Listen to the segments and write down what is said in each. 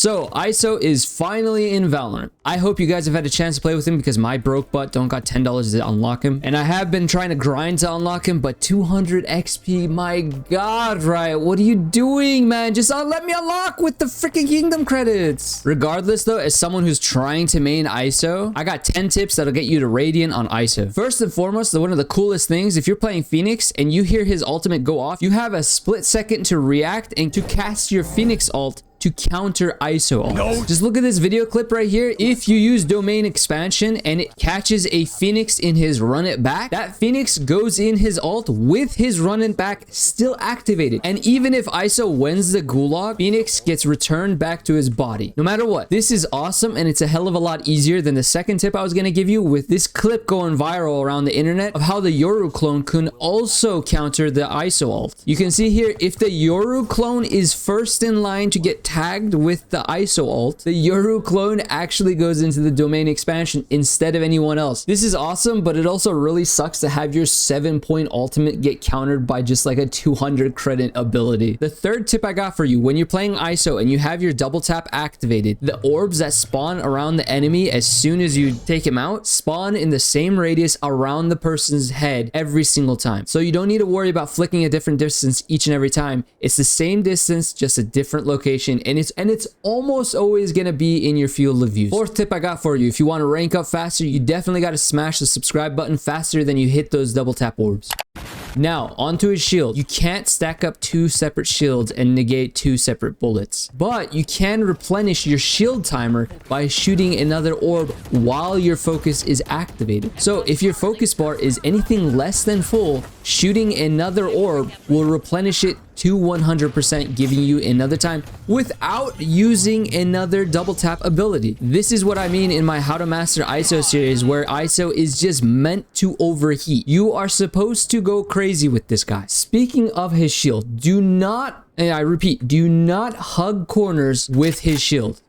So ISO is finally in Valorant. I hope you guys have had a chance to play with him because my broke butt don't got $10 to unlock him. And I have been trying to grind to unlock him, but 200 XP, my God, Riot, what are you doing, man? Just let me unlock with the freaking kingdom credits. Regardless though, as someone who's trying to main ISO, I got 10 tips that'll get you to Radiant on ISO. First and foremost, one of the coolest things, if you're playing Phoenix and you hear his ultimate go off, you have a split second to react and to cast your Phoenix ult to counter ISO ult. No. Just look at this video clip right here. If you use domain expansion and it catches a Phoenix in his run it back, that Phoenix goes in his ult with his run it back still activated. And even if ISO wins the gulag, Phoenix gets returned back to his body. No matter what, this is awesome and it's a hell of a lot easier than the second tip I was going to give you with this clip going viral around the internet of how the Yoru clone can also counter the ISO ult. You can see here, if the Yoru clone is first in line to get tagged with the ISO ult, the Yoru clone actually goes into the domain expansion instead of anyone else. This is awesome, but it also really sucks to have your 7-point ultimate get countered by just like a 200 credit ability. The third tip I got for you, when you're playing ISO and you have your double tap activated, the orbs that spawn around the enemy as soon as you take him out spawn in the same radius around the person's head every single time. So you don't need to worry about flicking a different distance each and every time. It's the same distance, just a different location. And it's almost always going to be in your field of view. Fourth tip I got for you, if you want to rank up faster, you definitely got to smash the subscribe button faster than you hit those double tap orbs. Now, onto his shield. You can't stack up 2 separate shields and negate 2 separate bullets. But you can replenish your shield timer by shooting another orb while your focus is activated. So if your focus bar is anything less than full, shooting another orb will replenish it to 100%, giving you another time without using another double tap ability. This is what I mean in my How to Master ISO series, where ISO is just meant to overheat. You are supposed to go crazy with this guy. Speaking of his shield, do not, and I repeat, do not hug corners with his shield.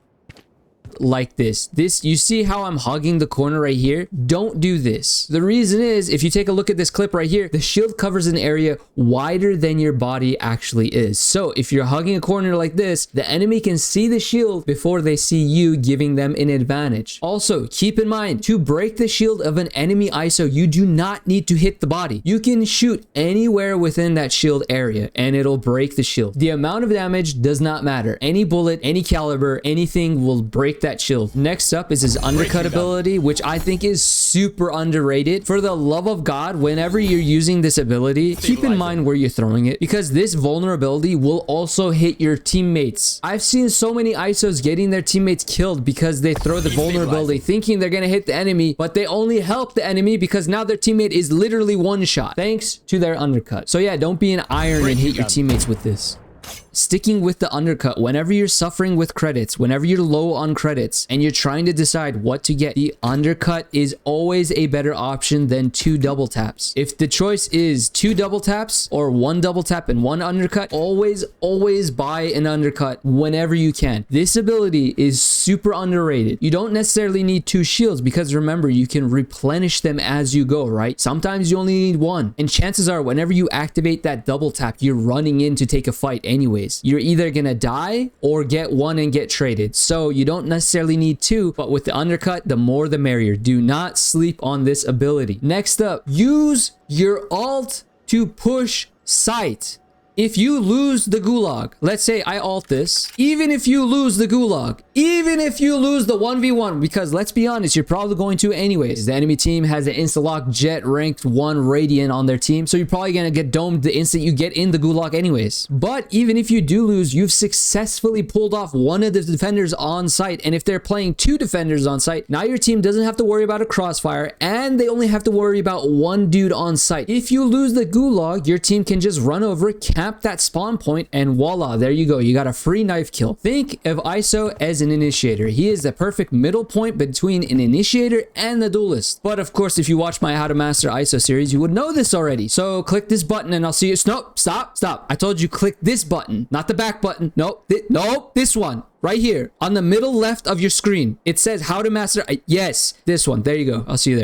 Like this, you see how I'm hugging the corner right here? Don't do this. The reason is, if you take a look at this clip right here, the shield covers an area wider than your body actually is. So if you're hugging a corner like this, the enemy can see the shield before they see you, giving them an advantage. Also, keep in mind, to break the shield of an enemy ISO, you do not need to hit the body. You can shoot anywhere within that shield area and it'll break the shield. The amount of damage does not matter. Any bullet, any caliber, anything will break that shield. Next up is his undercut ability, which I think is super underrated. For the love of God, whenever you're using this ability, keep in mind where you're throwing it, because this vulnerability will also hit your teammates. I've seen so many ISOs getting their teammates killed because they throw the vulnerability thinking they're gonna hit the enemy, but they only help the enemy because now their teammate is literally one shot thanks to their undercut. So yeah, don't be an iron and hit your teammates with this. Sticking with the undercut, whenever you're suffering with credits, whenever you're low on credits and you're trying to decide what to get, the undercut is always a better option than 2 double taps. If the choice is 2 double taps or 1 double tap and 1 undercut, always buy an undercut whenever you can. This ability is super underrated. You don't necessarily need 2 shields because remember, you can replenish them as you go, right? Sometimes you only need 1. And chances are, whenever you activate that double tap, you're running in to take a fight anyways. You're either gonna die or get 1 and get traded. So you don't necessarily need 2, but with the undercut, the more the merrier. Do not sleep on this ability. Next up, use your ult to push sight. If you lose the gulag, let's say I ult this, even if you lose the gulag, even if you lose the 1v1, because let's be honest, you're probably going to anyways. The enemy team has an insta-lock Jet ranked 1 Radiant on their team, so you're probably gonna get domed the instant you get in the gulag anyways. But even if you do lose, you've successfully pulled off one of the defenders on site, and if they're playing 2 defenders on site, now your team doesn't have to worry about a crossfire, and they only have to worry about 1 dude on site. If you lose the gulag, your team can just run over, camp that spawn point, and voila, there you go. You got a free knife kill. Think of ISO as an initiator. He is the perfect middle point between an initiator and the duelist. But of course, if you watch my How to Master ISO series, you would know this already. So click this button and I'll see you. Nope, stop. I told you click this button, not the back button. Nope, this one. Right here on the middle left of your screen. It says How to Master. Yes, this one. There you go. I'll see you there.